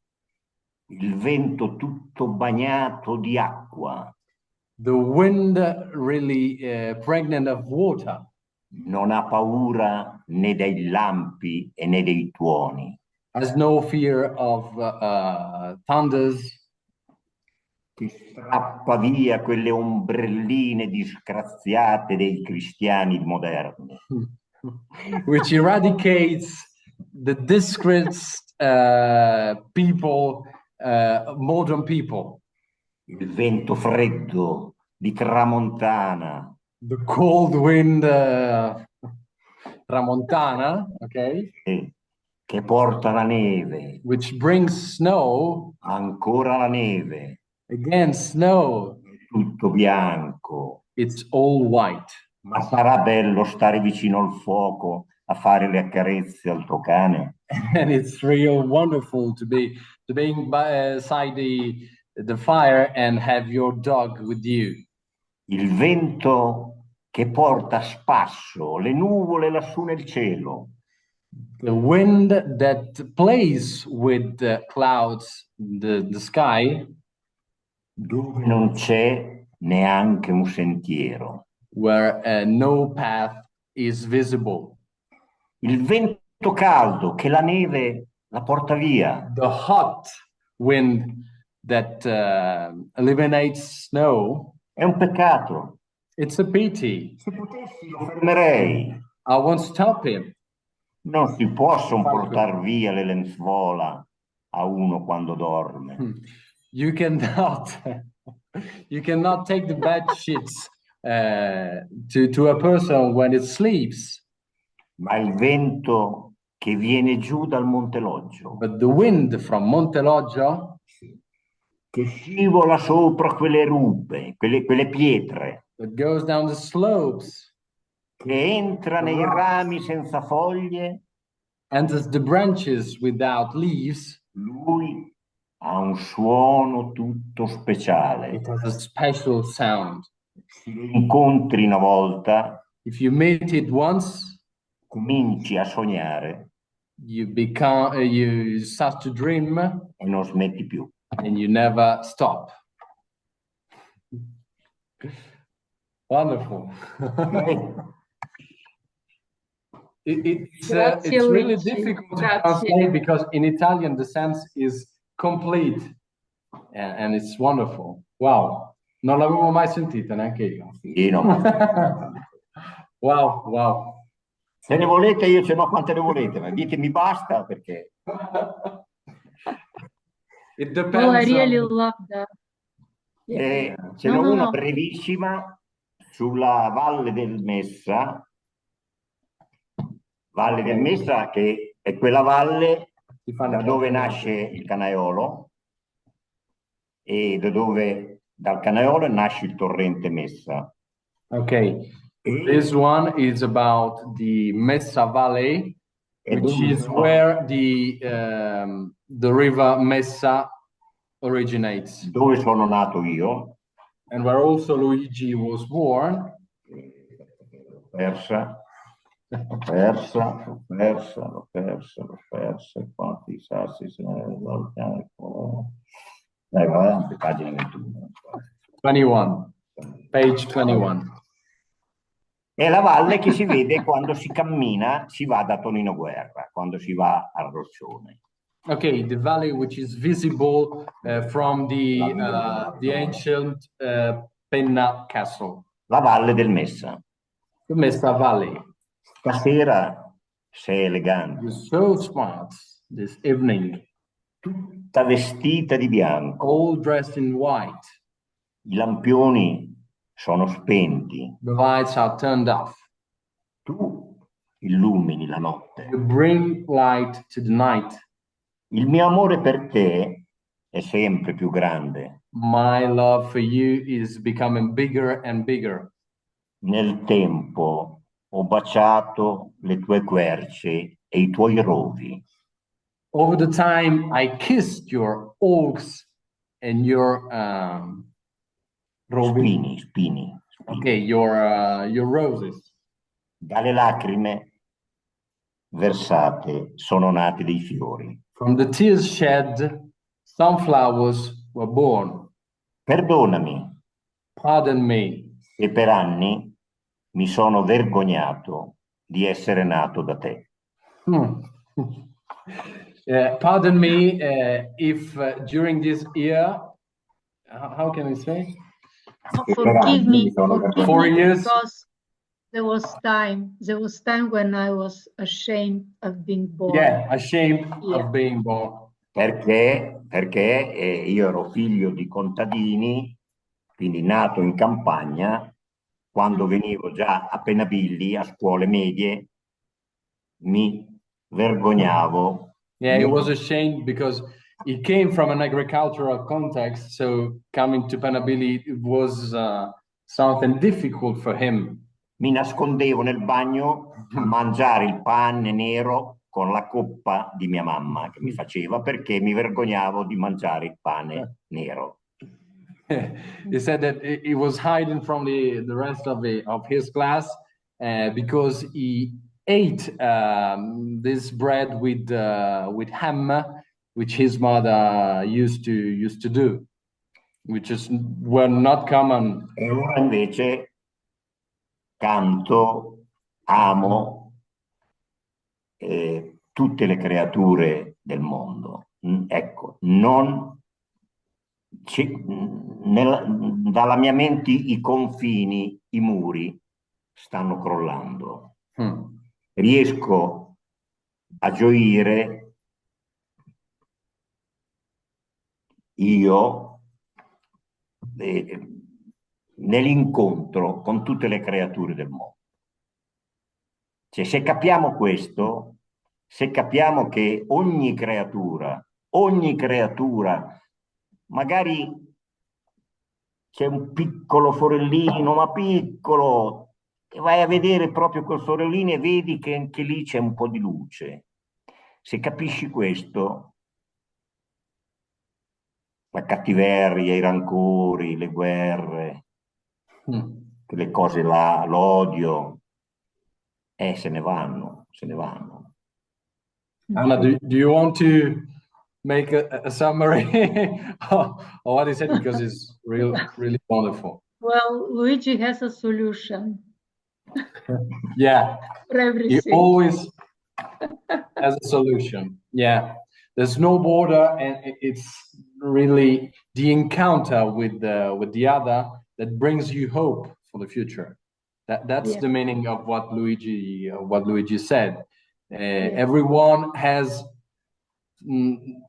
Il vento tutto bagnato di acqua.
The wind really pregnant of water.
Non ha paura né dei lampi e né dei tuoni.
Has no fear of thunders
che strappa via quelle ombrelline disgraziate dei cristiani moderni.
Which eradicates the discrete people, modern people.
Il vento freddo di tramontana.
The cold wind, tramontana, okay?
Che porta la neve.
Which brings snow.
Ancora la neve.
Again, snow.
È tutto bianco.
It's all white.
Ma sarà bello stare vicino al fuoco a fare le accarezze al tuo cane?
And it's real wonderful to be beside the fire and have your dog with you.
Il vento che porta a spasso le nuvole lassù nel cielo.
The wind that plays with the clouds, the sky.
Dove non c'è neanche un sentiero.
Where no path is visible.
Il vento caldo che la neve la porta via.
The hot wind that eliminates snow.
È un peccato.
It's a pity.
Se potessi lo fermerei.
I won't stop him.
Non si possono portare via le lenzuola a uno quando dorme.
You cannot take the bed sheets to a person when it sleeps.
Ma il vento che viene giù dal Monte Loggia.
But the wind from Monte Loggia,
che scivola sopra quelle rupe, quelle pietre,
that goes down the slopes,
che entra nei rami senza foglie,
enters the branches without leaves.
Lui ha un suono tutto speciale.
It has a special sound.
Se lo incontri una volta,
if you meet it once,
cominci a sognare,
you start to dream,
e non smetti più.
And you never stop. Wonderful. It's really difficult to translate because in Italian the sense is complete and it's wonderful. Wow, non l'avevo mai sentita neanche io.
Sì, no.
Wow, wow.
Se ne volete io ce n'ho quante ne volete, ma ditemi basta perché...
It depends.
Well, I really love that.
Ce n'è una brevissima sulla Valle del Messa. Valle del Messa, che è quella valle da dove nasce il Canaiolo e dal Canaiolo nasce il torrente Messa.
Okay, this one is about the Messa Valley, which is where the river Messa originates.
Dove sono nato io.
And where also Luigi was born.
L'ho persa, quanti sassi pagina 21.
21, page 21.
È la valle che si vede quando si cammina, si va da Tonino Guerra, quando si va al Roccione.
Okay, the valley which is visible from the ancient Penna Castle.
La Valle del Messa.
The Messa Valley.
Stasera sei elegante.
You're so smart this evening.
Tutta vestita di bianco.
All dressed in white.
I lampioni sono spenti.
The lights are turned off.
Tu illumini la notte.
You bring light to the night.
Il mio amore per te è sempre più grande.
My love for you is becoming bigger and bigger.
Nel tempo ho baciato le tue querce e i tuoi rovi.
Over the time, I kissed your oaks and your
spini.
Okay, your roses.
Dalle lacrime versate sono nati dei fiori.
From the tears shed, sunflowers were born.
Perdonami.
Pardon me.
E per anni mi sono vergognato di essere nato da te.
Pardon me if during this year how can I say?
Forgive me
4 years.
because there was time when I was ashamed of being born.
Yeah, ashamed of being born.
Perché io ero figlio di contadini, quindi nato in campagna. Quando venivo già a Pennabilli, a scuole medie, mi vergognavo.
Yeah, he was ashamed because he came from an agricultural context, so coming to Pennabilli it was something difficult for him.
Mi nascondevo nel bagno a mangiare il pane nero con la coppa di mia mamma che mi faceva perché mi vergognavo di mangiare il pane nero.
He said that he was hiding from the rest of his class because he ate this bread with ham, which his mother used to do, which is were not common.
E ora invece canto, amo tutte le creature del mondo. Ecco, dalla mia mente i confini, i muri stanno crollando. Riesco a gioire io nell'incontro con tutte le creature del mondo. Cioè, se capiamo questo, se capiamo che ogni creatura, magari c'è un piccolo forellino, ma piccolo, e vai a vedere proprio quel forellino e vedi che anche lì c'è un po' di luce. Se capisci questo, la cattiveria, i rancori, le guerre, le cose là, l'odio, se ne vanno.
Anna, do you want to make a summary of what he said, because it's really wonderful?
Well, Luigi has a solution.
Yeah,
for everything.
He always has a solution. Yeah, there's no border, and it's really the encounter with the other that brings you hope for the future. That's the meaning of what Luigi said. Everyone has,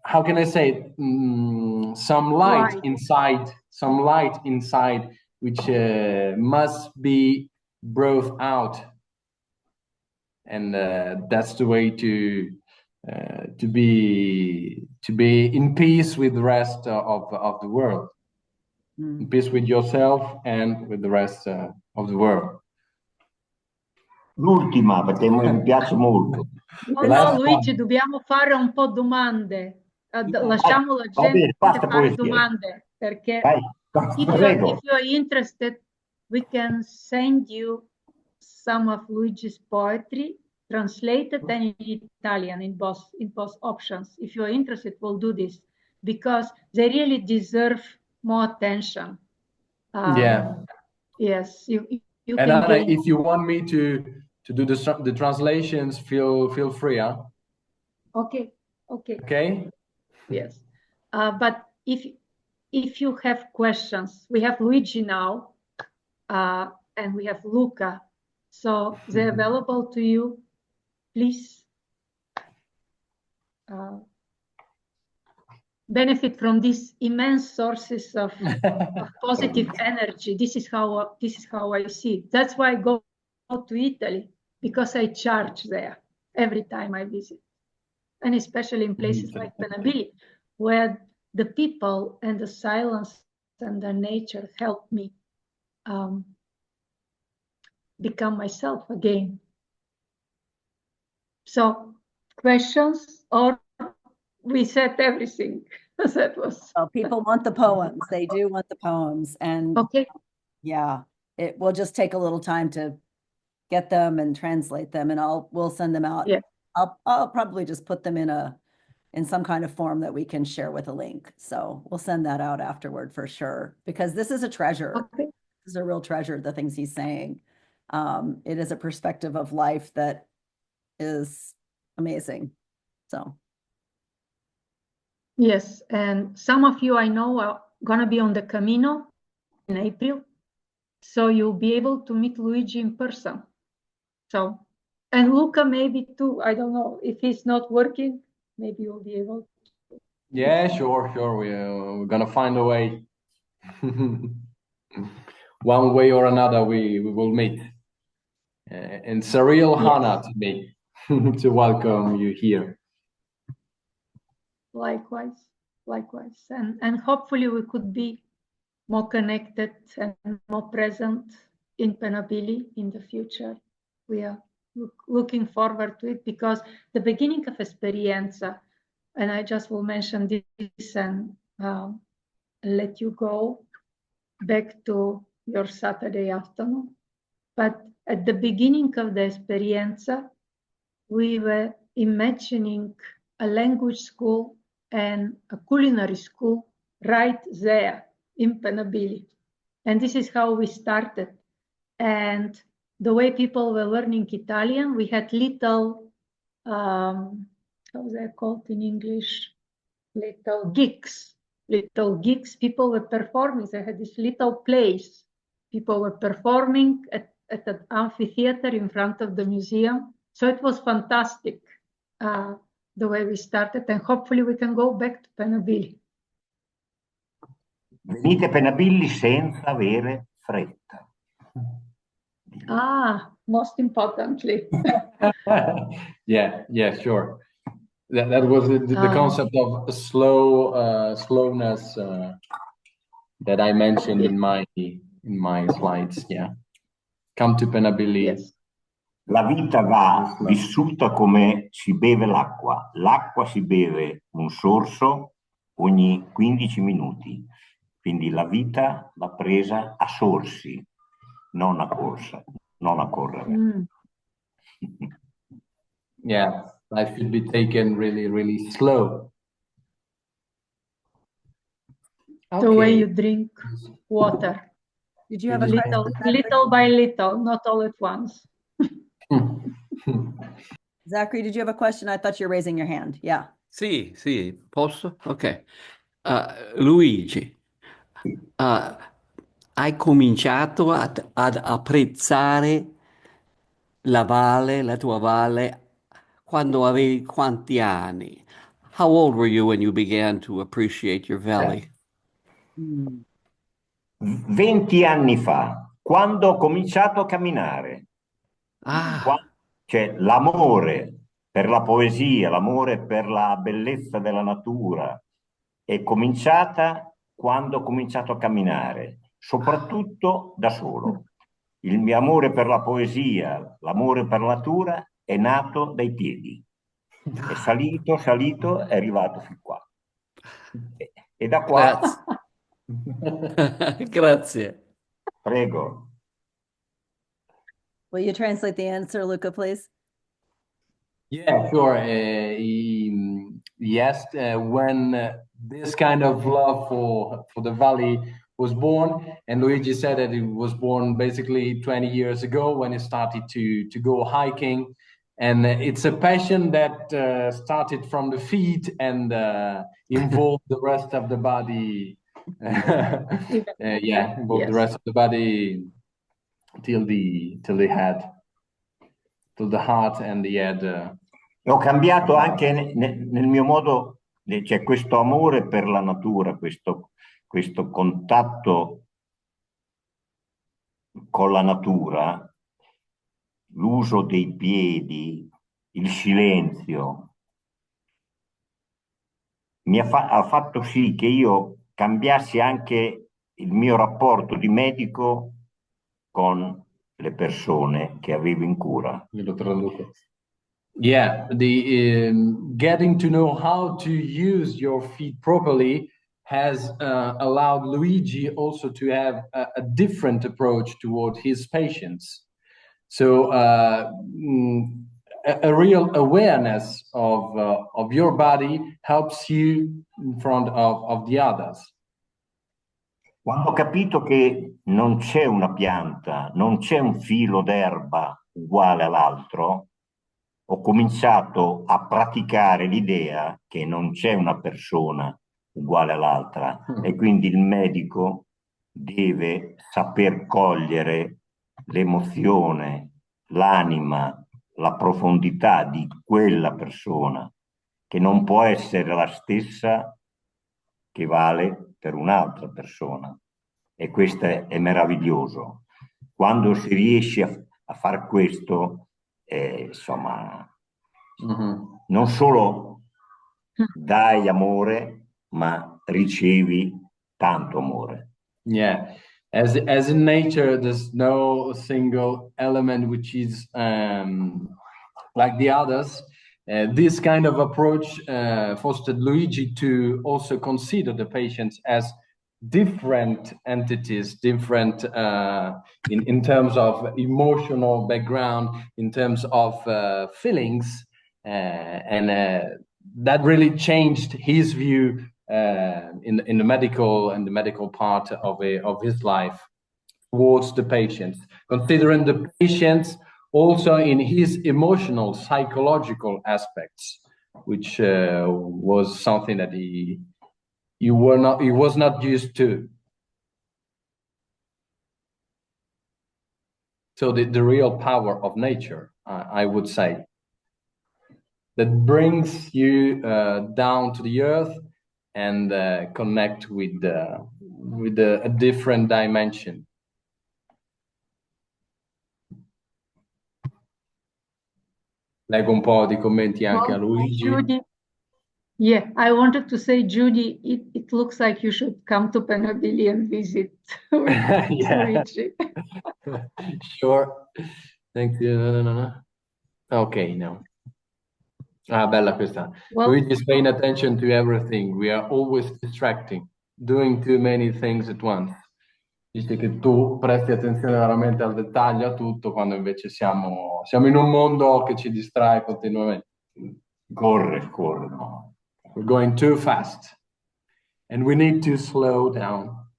how can I say it? Some light inside, which must be brought out, and that's the way to be in peace with the rest of the world, in peace with yourself and with the rest of the world.
L'ultima, perché mi piace molto.
No, Luigi, dobbiamo fare un po' domande. Lasciamo la gente fare domande, perché if you're interested, we can send you some of Luigi's poetry translated and in Italian in both options. If you're interested, we'll do this because they really deserve more attention. Yes, you
and
can
Anna, if you want me to do the translations, feel free.
Okay. Yes, but if you have questions, we have Luigi now, and we have Luca, so they're available to you. Please benefit from these immense sources of positive energy. This is how I see it. That's why I go to Italy, because I charge there every time I visit, and especially in places like Pennabilli, where the people and the silence and the nature help me become myself again. So, questions, or we said everything? That was.
Well, people want the poems. They do want the poems, and yeah, it will just take a little time to get them and translate them, and we'll send them out.
Yeah.
I'll probably just put them in some kind of form that we can share with a link. So we'll send that out afterward for sure, because this is a treasure. This is a real treasure, the things he's saying. It is a perspective of life that is amazing. So.
Yes, and some of you I know gonna be on the Camino in April. So you'll be able to meet Luigi in person. So, and Luca maybe too. I don't know if he's not working, maybe you'll be able.
Yeah, sure. We're gonna find a way. One way or another, we will meet. And it's a real honor to me to welcome you here.
Likewise. And hopefully we could be more connected and more present in Pennabilli in the future. We are looking forward to it, because the beginning of Esperienza, and I just will mention this and let you go back to your Saturday afternoon. But at the beginning of the Esperienza, we were imagining a language school and a culinary school right there in Pennabilli. And this is how we started. And the way people were learning Italian, we had little, how they're called in English, little gigs. People were performing. They had this little plays. People were performing at an amphitheater in front of the museum. So it was fantastic the way we started, and hopefully we can go back to Pennabilli.
Venite a Pennabilli senza avere fretta.
Most importantly.
Yeah, sure. That was the concept of slowness that I mentioned in my slides. Yeah, come to Pennabilli.
Yes.
La vita va vissuta come si beve l'acqua. L'acqua si beve un sorso ogni 15 minuti. Quindi la vita va presa a sorsi, non a corsa, non a correre.
Yeah, life should be taken really, really slow.
The way you drink water.
Did you have a
little by little, not all at once.
Zachary, did you have a question? I thought you were raising your hand. Yeah.
Sì, posso? Ok. Luigi, hai cominciato ad apprezzare la tua valle, quando avevi quanti anni? How old were you when you began to appreciate your valley?
20 anni fa, quando ho cominciato a camminare. Cioè l'amore per la poesia, l'amore per la bellezza della natura è cominciata quando ho cominciato a camminare, soprattutto da solo. Il mio amore per la poesia, l'amore per la natura è nato dai piedi. È salito, è arrivato fin qua. E da qua...
Grazie.
Prego.
Will you translate the answer, Luca, please?
Yeah, sure. Yes, when this kind of love for the valley was born, and Luigi said that it was born basically 20 years ago when he started to go hiking, and it's a passion that started from the feet and involved the rest of the body. Involved the rest of the body till the head. To the heart and the head.
Ho cambiato anche nel mio modo, c'è questo amore per la natura, questo contatto con la natura, l'uso dei piedi, il silenzio, ha fatto sì che io cambiassi anche il mio rapporto di medico con le persone che avevo in cura.
Yeah, the getting to know how to use your feet properly has allowed Luigi also to have a different approach toward his patients. So a real awareness of your body helps you in front of the others.
Quando ho capito che non c'è una pianta, non c'è un filo d'erba uguale all'altro, ho cominciato a praticare l'idea che non c'è una persona uguale all'altra e quindi il medico deve saper cogliere l'emozione, l'anima, la profondità di quella persona, che non può essere la stessa che vale per un'altra persona. E questo è meraviglioso. Quando si riesce a far questo, insomma, non solo dai amore, ma ricevi tanto amore.
Yeah, as in nature, there's no single element which is like the others. This kind of approach fostered Luigi to also consider the patients as different entities, different in terms of emotional background, in terms of feelings, and that really changed his view in the medical part of his life towards the patients, considering the patients also in his emotional, psychological aspects, which was something that he was not used to. So the real power of nature, I would say, that brings you down to the earth and connect with a different dimension. Leggo un po' di commenti anche a Luigi.
Judy, yeah, I wanted to say, Judy, it looks like you should come to Pennabilli and visit with Luigi.
Sure. Thank you. No. Okay, no. Ah, bella questa.
Well,
Luigi is paying attention to everything. We are always distracting, doing too many things at once. Dice che tu presti attenzione veramente al dettaglio, a tutto, quando invece siamo in un mondo che ci distrae continuamente.
Corre, no.
We're going too fast. And we need to slow down.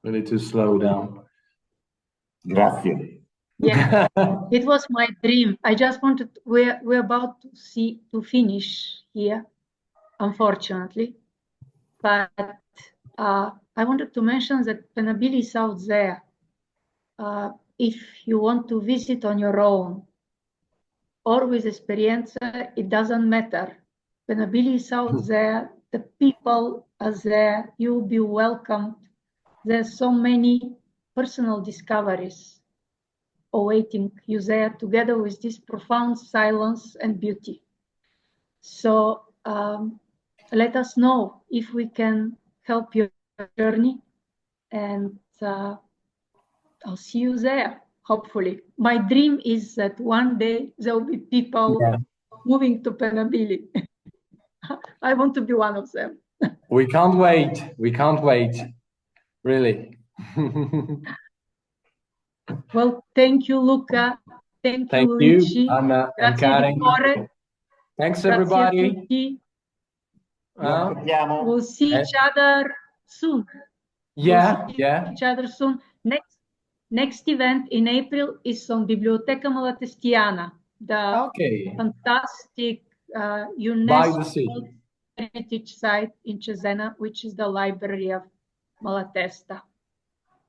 We need to slow down.
Grazie.
Yeah, it was my dream. I just wanted, we're about to finish here, unfortunately. But I wanted to mention that Pennabilli is out there. If you want to visit on your own or with Esperienza, it doesn't matter. Pennabilli is out there. The people are there. You'll be welcomed. There's so many personal discoveries awaiting you there, together with this profound silence and beauty. So let us know if we can help your journey, and I'll see you there, hopefully. My dream is that one day there will be people moving to Pennabilli. I want to be one of them.
We can't wait. We can't wait. Really.
Well, thank you, Luca. Thank you, Luigi.
Anna and Karen. Thanks, everybody.
We'll see each other soon.
Yeah.
Each other soon. Next event in April is on Biblioteca Malatestiana, the fantastic UNESCO heritage site in Cesena, which is the library of Malatesta.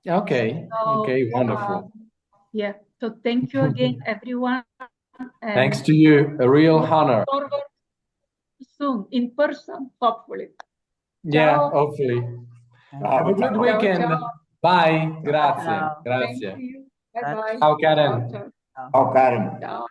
Okay.
So,
okay, wonderful.
Yeah. So thank you again, everyone. And
thanks to you. A real honor.
Soon, in person, hopefully.
Yeah,
Ciao.
hopefully. Have a good weekend.
Ciao.
Bye. Grazie.
Ciao.
Grazie.
Thank you. Bye-bye.
Ciao, Karen.
Ciao, Karen.
Ciao.